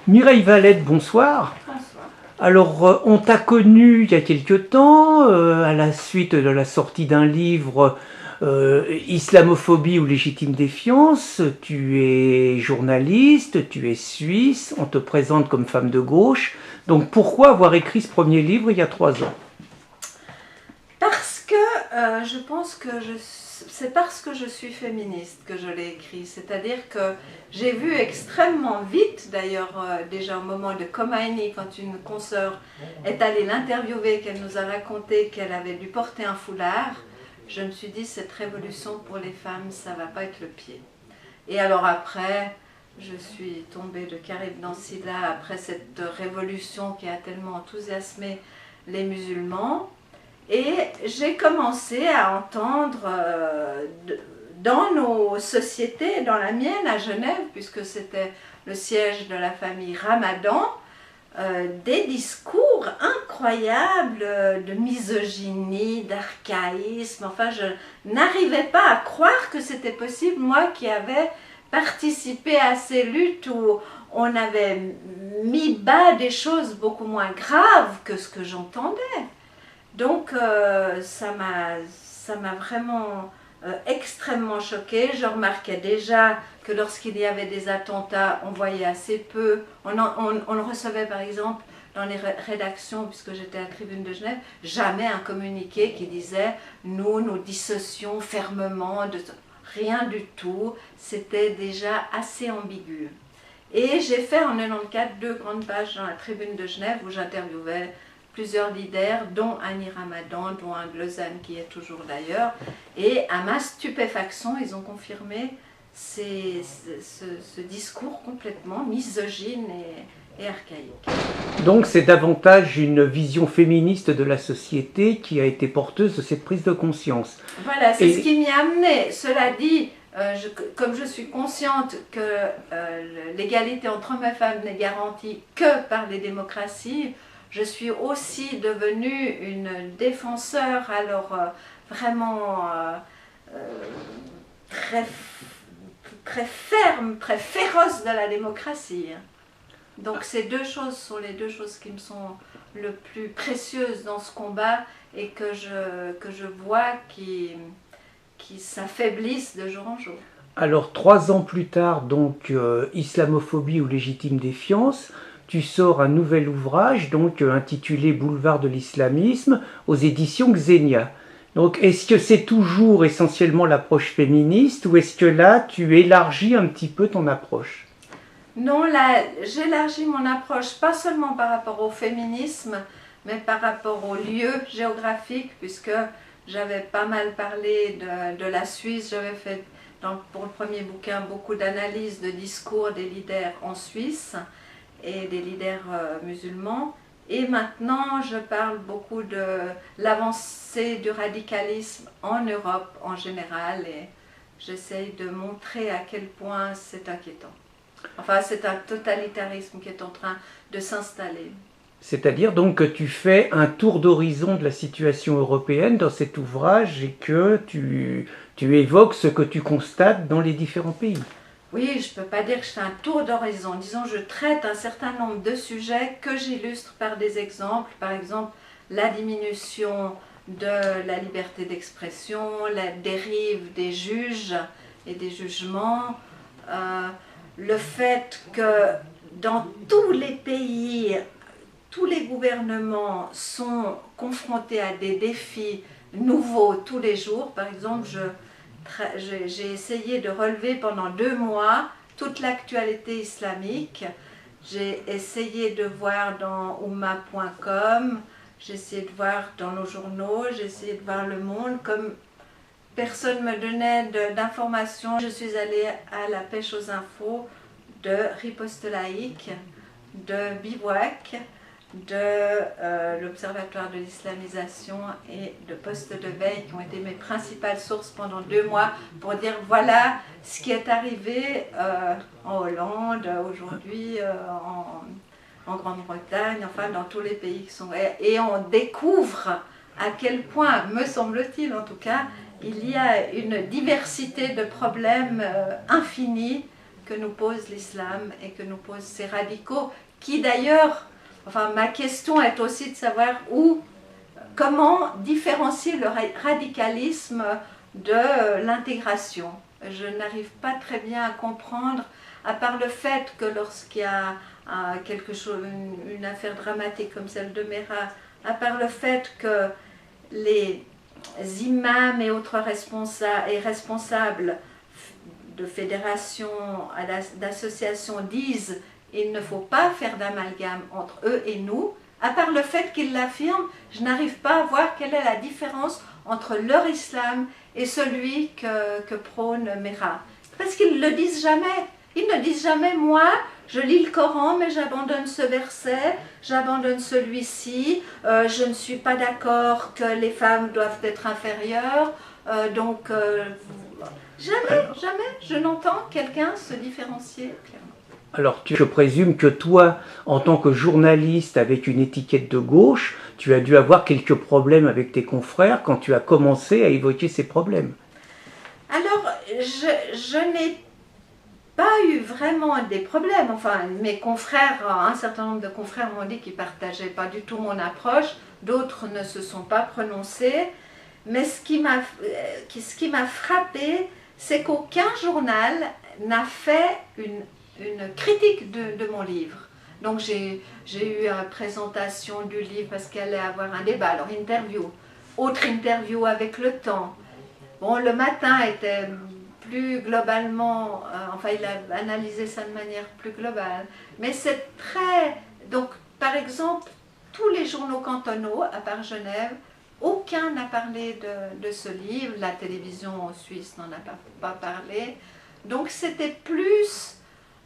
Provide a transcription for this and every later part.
Mireille Valette, bonsoir. Bonsoir. Alors, on t'a connu il y a quelque temps, à la suite de la sortie d'un livre Islamophobie ou légitime défiance. Tu es journaliste, tu es suisse, on te présente comme femme de gauche. Donc, pourquoi avoir écrit ce premier livre il y a 3 ans? Parce que je pense que c'est parce que je suis féministe que je l'ai écrit. C'est-à-dire que j'ai vu extrêmement vite, d'ailleurs déjà au moment de Khomeini, quand une consoeur est allée l'interviewer, qu'elle nous a raconté qu'elle avait dû porter un foulard, je me suis dit cette révolution pour les femmes, ça va pas être le pied. Et alors après, je suis tombée de Karib Nansila après cette révolution qui a tellement enthousiasmé les musulmans. Et j'ai commencé à entendre dans nos sociétés, dans la mienne à Genève, puisque c'était le siège de la famille Ramadan, des discours incroyables de misogynie, d'archaïsme. Enfin, je n'arrivais pas à croire que c'était possible, moi qui avais participé à ces luttes où on avait mis bas des choses beaucoup moins graves que ce que j'entendais. Donc ça m'a vraiment extrêmement choquée. Je remarquais déjà que lorsqu'il y avait des attentats, on voyait assez peu. On le recevait par exemple dans les rédactions, puisque j'étais à la Tribune de Genève, jamais un communiqué qui disait « nous dissocions fermement de... » Rien du tout, c'était déjà assez ambigu. Et j'ai fait en 1994 2 grandes pages dans la Tribune de Genève où j'interviewais plusieurs leaders, dont Annie Ramadan, dont un de Lausanne qui est toujours d'ailleurs. Et à ma stupéfaction, ils ont confirmé ce discours complètement misogyne et archaïque. Donc, c'est davantage une vision féministe de la société qui a été porteuse de cette prise de conscience. Voilà, c'est ce qui m'y a amené. Cela dit, comme je suis consciente que l'égalité entre hommes et femmes n'est garantie que par les démocraties, je suis aussi devenue une défenseur, alors vraiment très ferme, très féroce de la démocratie. Donc ces deux choses sont les deux choses qui me sont le plus précieuses dans ce combat et que je vois qui s'affaiblissent de jour en jour. Alors, 3 ans plus tard, donc, Islamophobie ou légitime défiance, tu sors un nouvel ouvrage, donc intitulé Boulevard de l'islamisme, aux éditions Xenia. Donc, est-ce que c'est toujours essentiellement l'approche féministe ou est-ce que là, tu élargis un petit peu ton approche? Non, là, j'élargis mon approche pas seulement par rapport au féminisme, mais par rapport aux lieux géographiques, puisque j'avais pas mal parlé de la Suisse. J'avais fait pour le premier bouquin beaucoup d'analyses de discours des leaders en Suisse et des leaders musulmans. Et maintenant, je parle beaucoup de l'avancée du radicalisme en Europe en général et j'essaye de montrer à quel point c'est inquiétant. Enfin, c'est un totalitarisme qui est en train de s'installer. C'est-à-dire donc que tu fais un tour d'horizon de la situation européenne dans cet ouvrage et que tu évoques ce que tu constates dans les différents pays. Oui, je ne peux pas dire que je fais un tour d'horizon. Disons, je traite un certain nombre de sujets que j'illustre par des exemples. Par exemple, la diminution de la liberté d'expression, la dérive des juges et des jugements, le fait que dans tous les pays, tous les gouvernements sont confrontés à des défis nouveaux tous les jours. Par exemple, j'ai essayé de relever pendant 2 mois toute l'actualité islamique. J'ai essayé de voir dans Oumma.com, j'ai essayé de voir dans nos journaux, j'ai essayé de voir Le Monde. Comme personne ne me donnait d'informations, je suis allée à la pêche aux infos de Riposte laïque, de Bivouac, de l'Observatoire de l'islamisation et de Poste de veille qui ont été mes principales sources pendant 2 mois pour dire voilà ce qui est arrivé en Hollande, aujourd'hui en Grande-Bretagne, enfin dans tous les pays qui sont... Et on découvre à quel point, me semble-t-il en tout cas, il y a une diversité de problèmes infinis que nous pose l'islam et que nous posent ces radicaux, qui d'ailleurs, enfin ma question est aussi de savoir comment différencier le radicalisme de l'intégration. Je n'arrive pas très bien à comprendre, à part le fait que lorsqu'il y a quelque chose, une affaire dramatique comme celle de Mera, à part le fait que les imams et autres responsables de fédérations, d'associations disent il ne faut pas faire d'amalgame entre eux et nous, à part le fait qu'ils l'affirment, je n'arrive pas à voir quelle est la différence entre leur islam et celui que prône Mera. Parce qu'ils ne le disent jamais. Ils ne disent jamais, moi, je lis le Coran, mais j'abandonne ce verset, j'abandonne celui-ci, je ne suis pas d'accord que les femmes doivent être inférieures, jamais je n'entends quelqu'un se différencier clairement. Alors, je présume que toi, en tant que journaliste avec une étiquette de gauche, tu as dû avoir quelques problèmes avec tes confrères quand tu as commencé à évoquer ces problèmes. Alors, je n'ai pas eu vraiment des problèmes. Enfin, mes confrères, un certain nombre de confrères m'ont dit qu'ils ne partageaient pas du tout mon approche, d'autres ne se sont pas prononcés. Mais ce qui m'a frappé, c'est qu'aucun journal n'a fait une critique de mon livre. Donc j'ai eu une présentation du livre parce qu'elle allait avoir un débat, alors interview, autre interview avec le temps. Bon, le matin était plus globalement, enfin il a analysé ça de manière plus globale, mais c'est très... Donc par exemple, tous les journaux cantonaux, à part Genève, aucun n'a parlé de ce livre, la télévision suisse n'en a pas parlé, donc c'était plus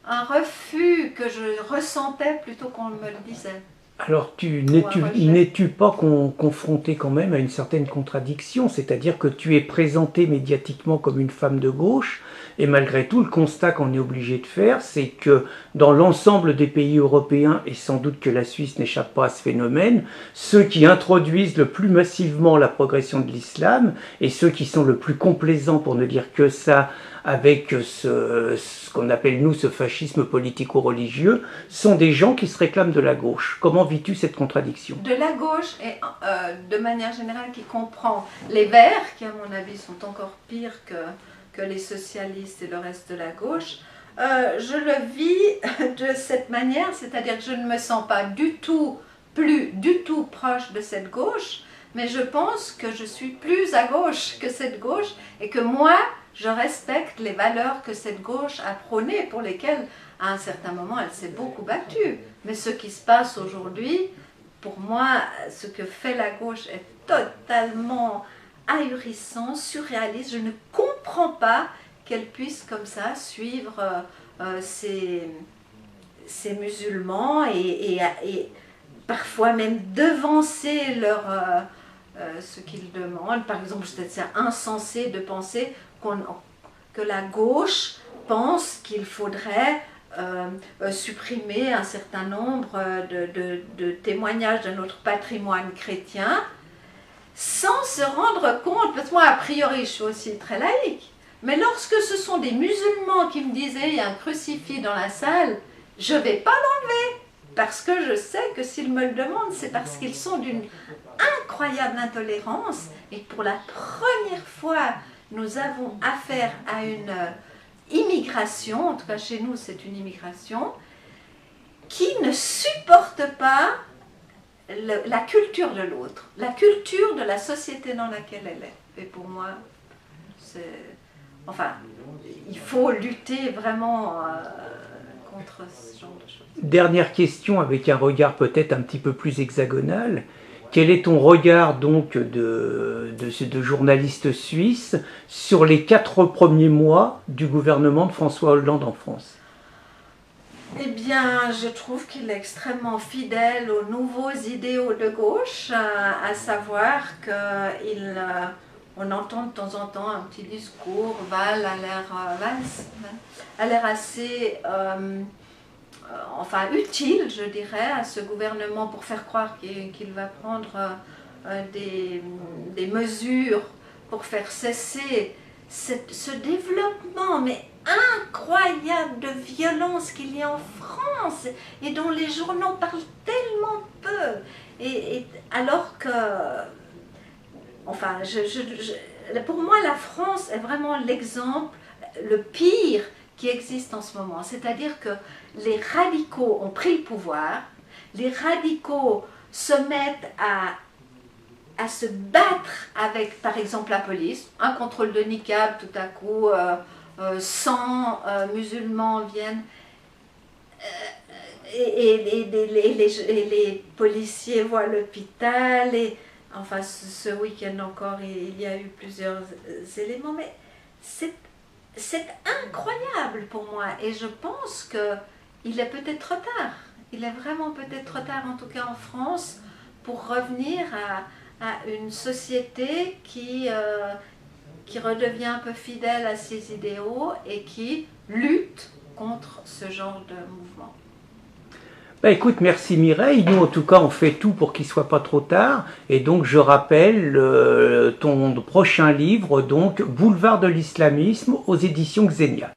un refus que je ressentais plutôt qu'on me le disait. Alors, n'es-tu pas confronté quand même à une certaine contradiction, c'est-à-dire que tu es présentée médiatiquement comme une femme de gauche, et malgré tout, le constat qu'on est obligé de faire, c'est que dans l'ensemble des pays européens, et sans doute que la Suisse n'échappe pas à ce phénomène, ceux qui introduisent le plus massivement la progression de l'islam, et ceux qui sont le plus complaisants, pour ne dire que ça, avec ce qu'on appelle nous ce fascisme politico-religieux, sont des gens qui se réclament de la gauche. Comment vis-tu cette contradiction? De la gauche, et de manière générale, qui comprend les Verts, qui à mon avis sont encore pires que les socialistes et le reste de la gauche, je le vis de cette manière, c'est-à-dire que je ne me sens pas plus du tout proche de cette gauche, mais je pense que je suis plus à gauche que cette gauche et que moi, je respecte les valeurs que cette gauche a prônées, pour lesquelles, à un certain moment, elle s'est beaucoup battue. Mais ce qui se passe aujourd'hui, pour moi, ce que fait la gauche est totalement ahurissant, surréaliste. Je ne comprends pas qu'elle puisse comme ça suivre ces musulmans et parfois même devancer ce qu'ils demandent. Par exemple, c'est insensé de penser que la gauche pense qu'il faudrait supprimer un certain nombre de témoignages de notre patrimoine chrétien sans se rendre compte, parce que moi a priori je suis aussi très laïque, mais lorsque ce sont des musulmans qui me disaient il y a un crucifix dans la salle, je ne vais pas l'enlever, parce que je sais que s'ils me le demandent, c'est parce qu'ils sont d'une incroyable intolérance, et pour la première fois, nous avons affaire à une immigration, en tout cas chez nous c'est une immigration, qui ne supporte pas la culture de l'autre, la culture de la société dans laquelle elle est. Et pour moi, il faut lutter vraiment contre ce genre de choses. Dernière question avec un regard peut-être un petit peu plus hexagonal. Quel est ton regard donc de journaliste suisse sur les 4 premiers mois du gouvernement de François Hollande en France? Eh bien, je trouve qu'il est extrêmement fidèle aux nouveaux idéaux de gauche, à savoir qu'on entend de temps en temps un petit discours, Valls a l'air assez utile, je dirais, à ce gouvernement pour faire croire qu'il va prendre des mesures pour faire cesser ce développement, mais incroyable de violence qu'il y a en France et dont les journaux parlent tellement peu. Alors que, enfin, pour moi, la France est vraiment l'exemple, le pire qui existe en ce moment. C'est-à-dire que les radicaux ont pris le pouvoir, les radicaux se mettent à se battre avec, par exemple, la police. Un contrôle de niqab, tout à coup, 100 musulmans viennent et les policiers voient l'hôpital. Enfin, ce week-end encore, il y a eu plusieurs éléments, mais c'est incroyable pour moi. Et je pense qu'il est peut-être trop tard. Il est vraiment peut-être trop tard, en tout cas en France, pour revenir à une société qui redevient un peu fidèle à ses idéaux et qui lutte contre ce genre de mouvement. Bah écoute, merci Mireille. Nous, en tout cas, on fait tout pour qu'il soit pas trop tard. Et donc, je rappelle ton prochain livre, donc Boulevard de l'islamisme aux éditions Xenia.